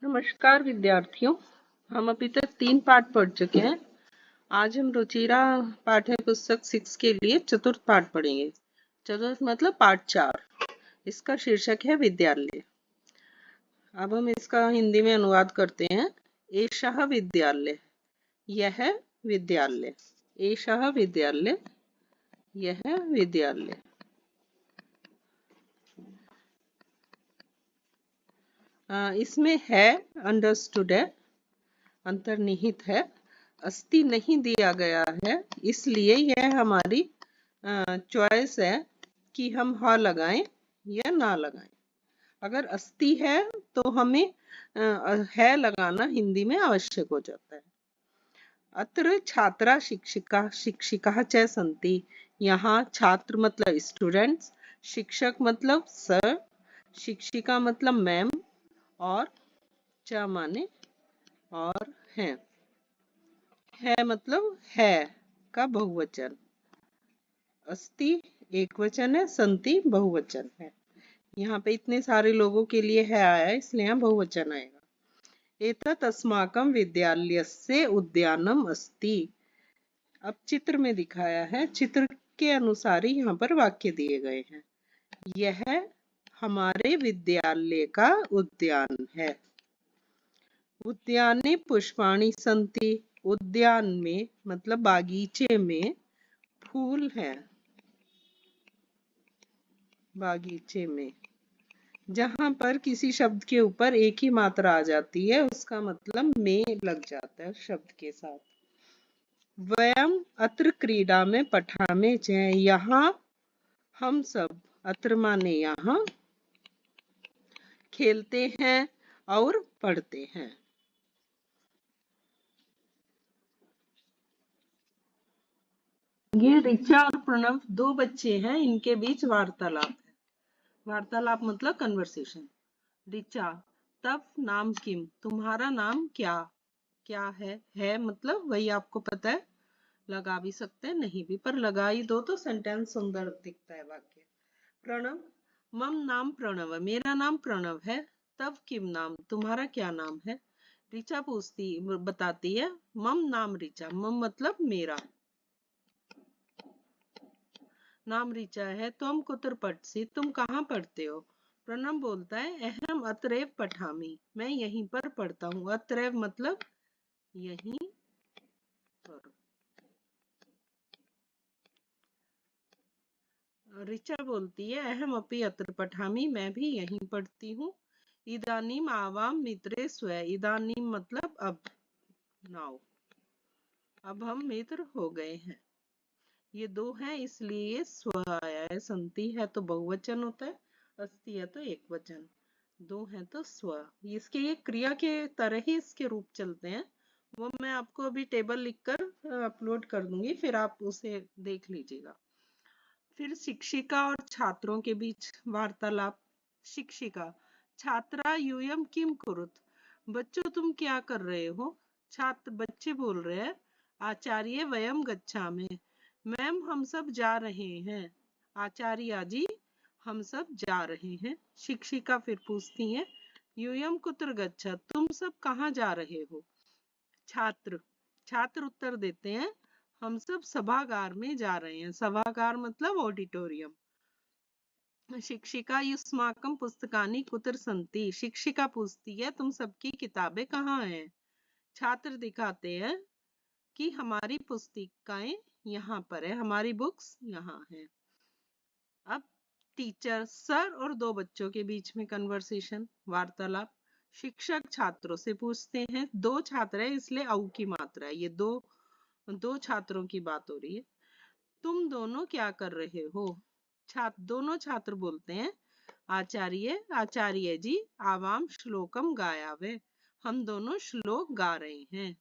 नमस्कार विद्यार्थियों। हम अभी तक 3 पाठ पढ़ चुके हैं। आज हम रुचिरा पाठ्य पुस्तक 6 के लिए चतुर्थ पाठ पढ़ेंगे। चतुर्थ मतलब पाठ 4। इसका शीर्षक है विद्यालय। अब हम इसका हिंदी में अनुवाद करते हैं। एषः विद्यालय, यह विद्यालय। एषः विद्यालय, यह विद्यालय। इसमें है अंडरस्टूड है, अंतर्निहित है। अस्ति नहीं दिया गया है, इसलिए यह हमारी चॉइस है कि हम ह लगाएं या ना लगाएं। अगर अस्ति है तो हमें है लगाना हिंदी में आवश्यक हो जाता है। अत्र छात्रा शिक्षिका शिक्षिकाः च सन्ति। यहाँ छात्र मतलब स्टूडेंट्स, शिक्षक मतलब सर, शिक्षिका मतलब मैम, और च माने और है मतलब है का बहुवचन। अस्ति एक वचन है, संति बहुवचन है। यहाँ पे इतने सारे लोगों के लिए है आया है, इसलिए यहाँ बहुवचन आएगा। एतत् अस्माकं विद्यालयस्य उद्यानम अस्ति। अब चित्र में दिखाया है, चित्र के अनुसार ही यहाँ पर वाक्य दिए गए हैं। यह हमारे विद्यालय का उद्यान है। उद्याने पुष्पाणि सन्ति। उद्यान में मतलब बागीचे में फूल है। बागीचे में जहां पर किसी शब्द के ऊपर एक ही मात्रा आ जाती है, उसका मतलब में लग जाता है शब्द के साथ। वयम अत्र क्रीडा में पठामे च। यहाँ हम सब, अत्र माने यहाँ, खेलते हैं और पढ़ते हैं। ये ऋचा और प्रणव दो बच्चे हैं, इनके बीच वार्तालाप है। वार्तालाप मतलब कन्वर्सेशन। ऋचा, तब नाम किम, तुम्हारा नाम क्या क्या है मतलब वही आपको पता है, लगा भी सकते हैं नहीं भी, पर लगा ही दो तो सेंटेंस सुंदर दिखता है वाक्य। प्रणव, मम नाम प्रणव, मेरा नाम प्रणव है। तब किम नाम, तुम्हारा क्या नाम है। ऋचा पूछती बताती है, मम नाम ऋचा, मम मतलब मेरा नाम ऋचा है। तुम कुत्र पठसी, तुम कहाँ पढ़ते हो। प्रणव बोलता है, अहम अत्रैव पठामी, मैं यहीं पर पढ़ता हूँ। अत्रैव मतलब यहीं पर। ऋचा बोलती है, अहम अपि अत्र पठामी, मैं भी यहीं पढ़ती हूँ। इदानीम आवाम मित्रे स्व, इदानीम मतलब अब, नाउ, अब हम मित्र हो गए हैं। ये दो हैं इसलिए ये स्व आया है। संति है तो बहुवचन होता है, अस्ति है तो एक वचन, दो हैं तो स्व। इसके ये क्रिया के तरह ही इसके रूप चलते हैं। वो मैं आपको अभी टेबल लिखकर अपलोड कर दूंगी, फिर आप उसे देख लीजिएगा। फिर शिक्षिका और छात्रों के बीच वार्तालाप। शिक्षिका, छात्रा यूयम किम कुरुत, बच्चों तुम क्या कर रहे हो। छात्र बच्चे बोल रहे हैं, आचार्य वयम गच्छामि, मैम हम सब जा रहे हैं। आचार्य जी, हम सब जा रहे हैं। शिक्षिका फिर पूछती है, यूयम कुत्र गच्छत, तुम सब कहाँ जा रहे हो। छात्र छात्र उत्तर देते हैं, हम सब सभागार में जा रहे हैं। सभागार मतलब ऑडिटोरियम। शिक्षिका, युष्माकम पुस्तकानि कुत्र सन्ति, शिक्षिका पूछती है, तुम सबकी किताबें कहाँ हैं। छात्र दिखाते हैं कि हमारी पुस्तिकाएं यहाँ पर है, हमारी बुक्स यहाँ है। अब टीचर, सर और दो बच्चों के बीच में कन्वर्सेशन, वार्तालाप। शिक्षक छात्रों से पूछते हैं, दो छात्र है इसलिए औ की मात्रा है, ये दो दो छात्रों की बात हो रही है। तुम दोनों क्या कर रहे हो। दोनों छात्र बोलते हैं, आचार्य आचार्य जी आवाम श्लोकम गायावे, हम दोनों श्लोक गा रहे हैं।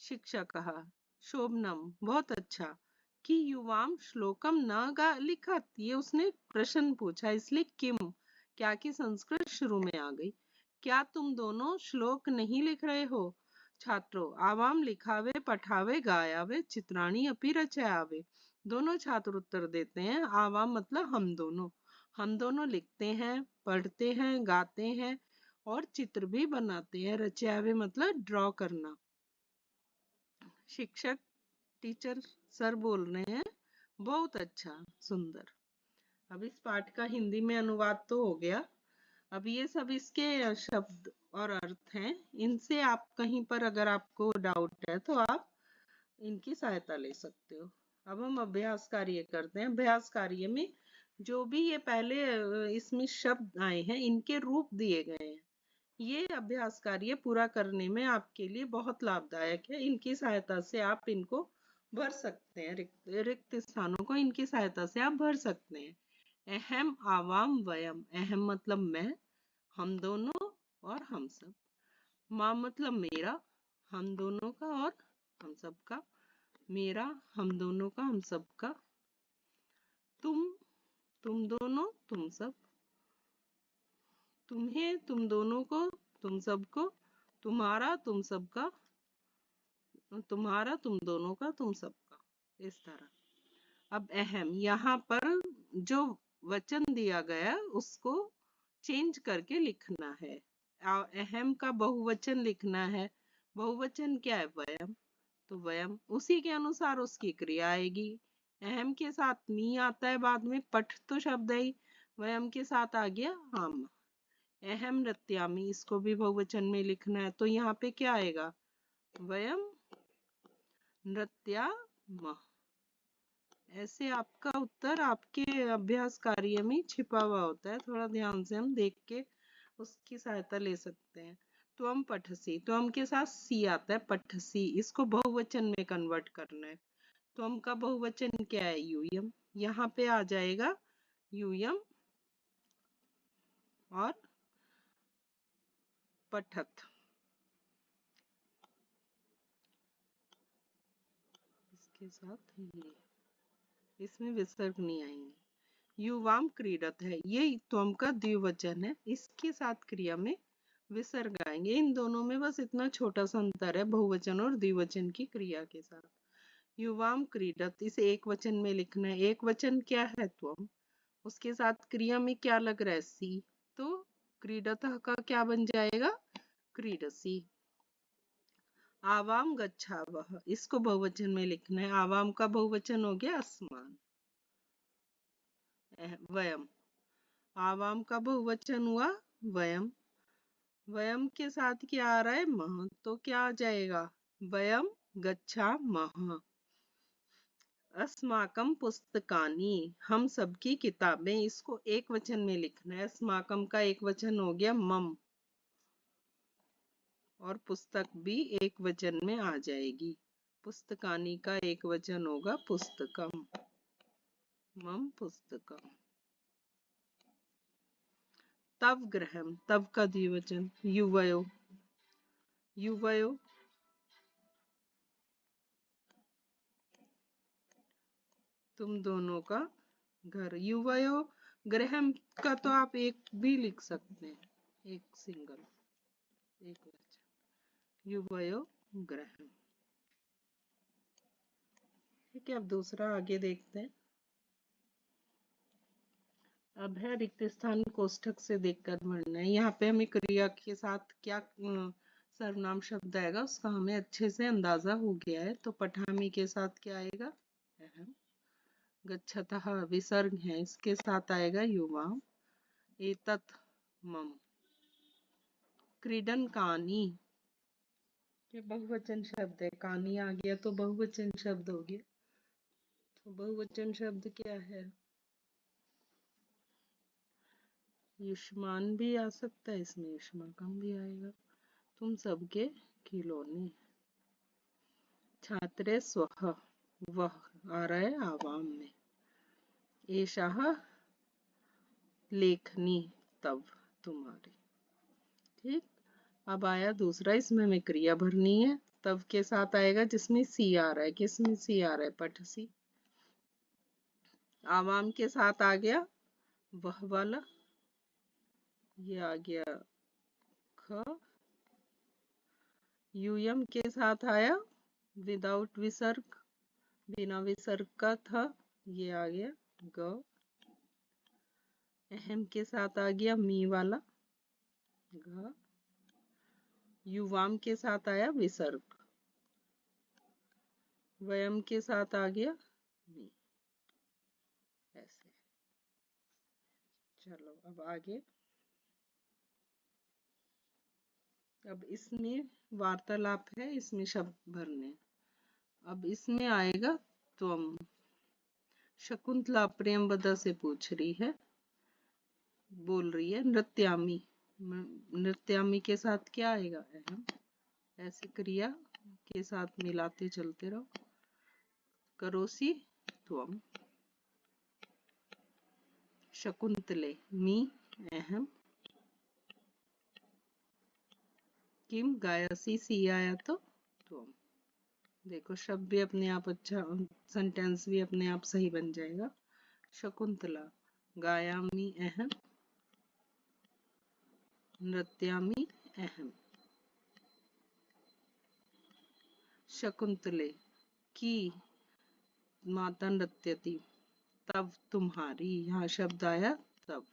शिक्षक कहा, शोभनम बहुत अच्छा, कि युवाम श्लोकम न गा लिखत, ये उसने प्रश्न पूछा इसलिए किम, क्या की संस्कृत शुरू में आ गई। क्या तुम दोनों श्लोक नहीं लिख रहे हो। छात्रों, आवाम लिखावे पठावे गायावे चित्राणी अपि रचयावे, दोनों छात्र उत्तर देते हैं, आवाम मतलब हम दोनों लिखते हैं, पढ़ते हैं, गाते हैं और चित्र भी बनाते हैं। रचयावे मतलब ड्रॉ करना। शिक्षक टीचर सर बोल रहे हैं बहुत अच्छा, सुंदर। अब इस पाठ का हिंदी में अनुवाद तो हो गया। अब ये सब इसके शब्द और अर्थ हैं। इनसे आप कहीं पर अगर आपको डाउट है तो आप इनकी सहायता ले सकते हो। अब हम अभ्यास कार्य करते हैं। अभ्यास कार्य में जो भी ये पहले इसमें शब्द आए हैं इनके रूप दिए गए हैं। ये अभ्यास कार्य पूरा करने में आपके लिए बहुत लाभदायक है। इनकी सहायता से आप इनको भर सकते हैं। रिक्त स्थानों को इनकी सहायता से आप भर सकते हैं। अहम, आवाम, वयम। अहम मतलब मैं, हम दोनों और हम सब। माँ मतलब मेरा, हम दोनों का और हम सब का। मेरा, हम दोनों का, हम सब का। तुम, तुम दोनों, तुम सब। तुम्हें, तुम दोनों को, तुम सबको। तुम्हारा, तुम सबका। तुम्हारा, तुम दोनों का, तुम सबका। इस तरह। अब अहम, यहाँ पर जो वचन दिया गया उसको चेंज करके लिखना है। अहम का बहुवचन लिखना है। बहुवचन क्या है? वयम। तो वयम, उसी के अनुसार उसकी क्रिया आएगी। अहम के साथ मी आता है बाद में, पठ तो शब्द है ही। वयम के साथ आ गया हम। अहम नृत्यामि, इसको भी बहुवचन में लिखना है तो यहाँ पे क्या आएगा? वयम नृत्यामः। ऐसे आपका उत्तर आपके अभ्यास कार्य में छिपा हुआ होता है। थोड़ा ध्यान से हम देख के उसकी सहायता ले सकते हैं। त्वम पठसी, त्वम के साथ सी आता है, पठसी, इसको बहुवचन में कन्वर्ट करना है। त्वम का बहुवचन क्या है? यूयम। यहाँ पे आ जाएगा यूयम और पठत। इसके साथ ये, इसमें विसर्ग नहीं आएंगे। युवाम क्रीडत है, ये त्वम का द्विवचन है, इसके साथ क्रिया में विसर्ग आएंगे। इन दोनों में बस इतना छोटा सा अंतर है बहुवचन और द्विवचन की क्रिया के साथ। युवाम क्रीडत, इसे एक वचन में लिखना है। एक वचन क्या है? त्वम। उसके साथ क्रिया में क्या लग रहा है? सी। तो क्रीडतः का क्या बन जाएगा? क्रीडसी। आवाम गच्छावः, इसको बहुवचन में लिखना है। आवाम का बहुवचन हो गया अस्मान। वयम, आवाम का बहुवचन हुआ वयम। वयम के साथ क्या आ रहा है? मह, तो क्या आ जाएगा? वयम गच्छामः। अस्माकम पुस्तकानि, हम सबकी किताबें, इसको एक वचन में लिखना है। अस्माकम का एक वचन हो गया मम, और पुस्तक भी एक वचन में आ जाएगी। पुस्तकानि का एक वचन होगा पुस्तकम। मम पुस्तकम। तव गृहम, तव का द्विवचन युवयो। युवयो, तुम दोनों का घर। युवयो गृहम का तो आप एक भी लिख सकते हैं, एक सिंगल, एक वचन। युवयो गृहम। ठीक है, अब दूसरा आगे देखते हैं। अब है रिक्त स्थान कोष्ठक से देखकर भरना है। यहाँ पे हमें क्रिया के साथ क्या सर्वनाम शब्द आएगा उसका हमें अच्छे से अंदाजा हो गया है। तो पठामी के साथ क्या आएगा? अहम। गच्छतः विसर्ग है, इसके साथ आएगा युवा। एतत् मम। क्रीडन कानी, ये बहुवचन शब्द है। कानी आ गया तो बहुवचन शब्द हो गया। तो बहुवचन शब्द क्या है? युष्मान भी आ सकता है इसमें, युष्माकम भी आएगा। तुम सबके खिलौने। छात्रे स्वः, वह आ रहा है आवाम में। एषः लेखनी, तब, तुम्हारे। ठीक। अब आया दूसरा, इसमें हमें क्रिया भरनी है। तब के साथ आएगा जिसमें सी आ रहा है। किसमें सी आ रहा है? पठसी। आवाम के साथ आ गया वह वाला, ये आ गया ख। यूयम के साथ आया विदाउट विसर्ग, बिना विसर्ग का था, ये आ गया ग। अहम के साथ आ गया मी वाला, घ, युवाम के साथ आया विसर्ग, वयम के साथ आ गया मी, ऐसे। चलो अब आगे। अब इसमें वार्तालाप है, इसमें शब्द भरने। अब इसमें आएगा त्वम। शकुंतला प्रेमवदा से पूछ रही है, बोल रही है नृत्यामी। नृत्यामी के साथ क्या आएगा? अहम। ऐसे क्रिया के साथ मिलाते चलते रहो। करोसी त्वम। शकुंतले मी अहम। किम गायसी सी आया तो त्वम। देखो शब्द भी अपने आप अच्छा, सेंटेंस भी अपने आप सही बन जाएगा। शकुंतला गायामी अहम, नृत्यामी अहम। शकुंतले की माता नृत्यति, तब तुम्हारी, यहाँ शब्द आया तब।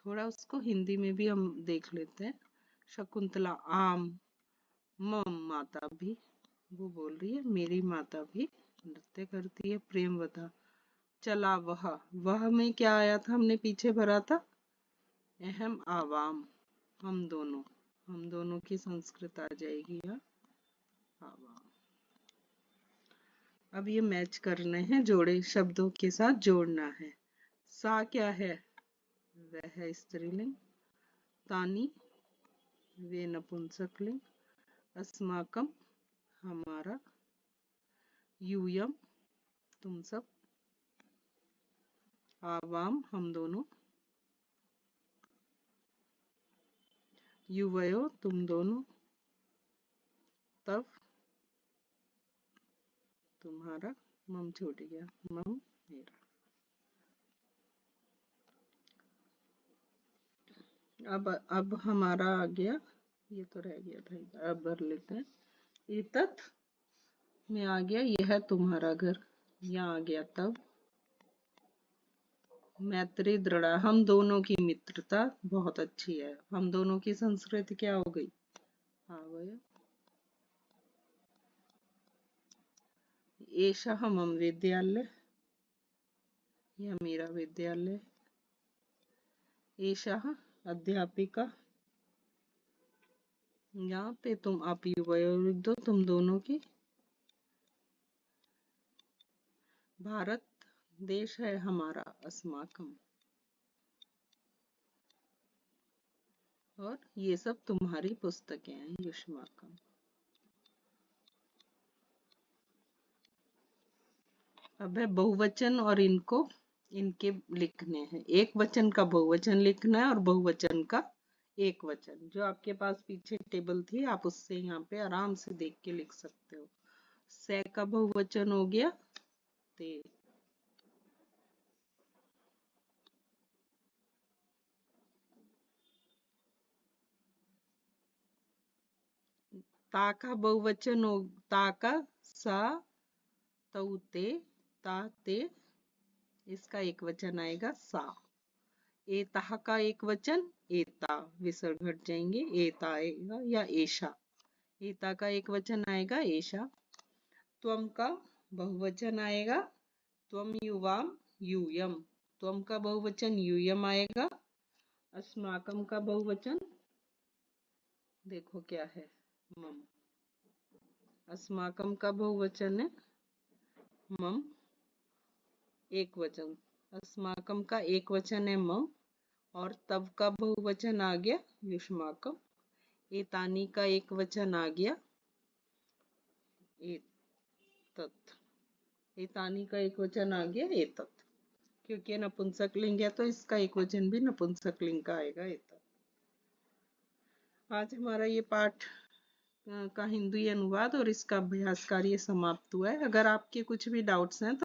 थोड़ा उसको हिंदी में भी हम देख लेते हैं। शकुंतला आम, मम माता भी, वो बोल रही है मेरी माता भी नृत्य करती है। प्रेमवदा चला वह में क्या आया था, हमने पीछे भरा था अहम आवाम, हम दोनों की संस्कृत आ जाएगी यहाँ आवाम। अब ये मैच करने हैं, जोड़े शब्दों के साथ जोड़ना है। सा क्या है? वह है स्त्रीलिंग। तानी वे नपुंसकलिंग। अस्माकम हमारा। यूयम तुम सब। आवाम हम दोनों। युवयो तुम दोनों। तब तुम्हारा। मम छूट गया, मम मेरा। अब हमारा आ गया, ये तो रह गया था, अब भर लेते हैं। इतत में आ गया यह तुम्हारा घर, यहाँ आ गया तब। मैत्री दृढ़, हम दोनों की मित्रता बहुत अच्छी है। हम दोनों की संस्कृति क्या हो गई? आवय। एषः मम विद्यालय, यह मेरा विद्यालय। एषः अध्यापिका, यहाँ पे तुम आप युवयो लिख दो, तुम दोनों की। भारत देश है हमारा, अस्माकम। और ये सब तुम्हारी पुस्तकें हैं, युष्माकम। अब है बहुवचन, और इनके लिखने हैं। एक वचन का बहुवचन लिखना है और बहुवचन का एक वचन। जो आपके पास पीछे टेबल थी, आप उससे यहाँ पे आराम से देख के लिख सकते हो। से का बहुवचन हो गया ते। ता का बहुवचन हो, ता का सा, तऊ ते, ता ते, इसका एक वचन आएगा सा। एता का एक वचन एता, विसर्ग हट जाएंगे, एता आएगा या एशा। एता का एक वचन आएगा एशा। त्वम का बहुवचन आएगा त्वम युवाम यूयम। त्वम का बहुवचन यूयम आएगा। अस्माकम का बहुवचन देखो क्या है, मम। अस्माकम का बहुवचन है मम, एक वचन। अस्माकम का एक वचन है मम, और तब का बहुवचन आ गया युष्माकम। एतानी का एक वचन आ गया एतत्। एतानी का एक वचन आ गया एतत्, क्योंकि नपुंसक लिंग है तो इसका एक वचन भी नपुंसक लिंग का आएगा एतत्। आज हमारा ये पाठ का हिंदी अनुवाद और इसका अभ्यास कार्य समाप्त हुआ है। अगर आपके कुछ भी डाउट्स हैं तो